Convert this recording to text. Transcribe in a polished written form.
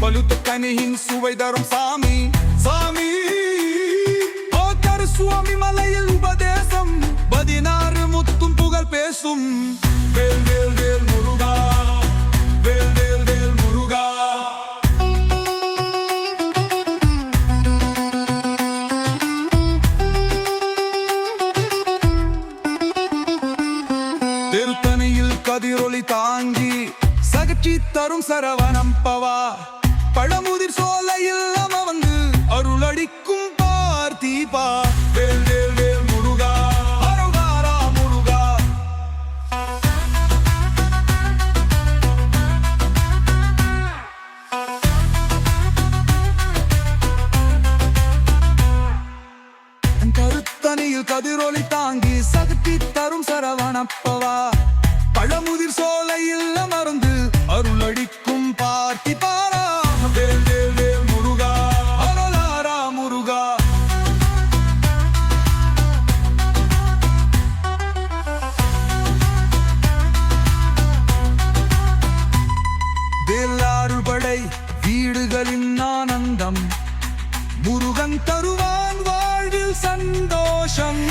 பழுத்த கனியின் சுவை தரும் சாமி சாமி சுவாமி மலையில் உபதேசம் 16 முத்தும் புகழ் பேசும் வேல் வேல் வேல் முருகா வேல் வேல் வேல் முருகா திருத்தணியில் கதிரொளி தாங்கி சகச்சி தரும் சரவணம் பவா பழமுதிர் சோலையில் அமர்ந்து அருளடிக்கும் பார்த்தீபா வேல் வேல் வேல் முருகா அருகாரா முருகா கருத்தணியில் கதிரொளி தாங்கி சகத்தி தரும் சரவணப்பவா பழமுதிர் சோலையில் அமர்ந்து அருளடிக்கும் பார்த்திபாரா வேல் வேல் வேல் முருகா அருளாரா முருகா வேலாறுபடை வீடுகளின் ஆனந்தம் முருகன் தருவான் வாழ்வில் சந்தோஷம்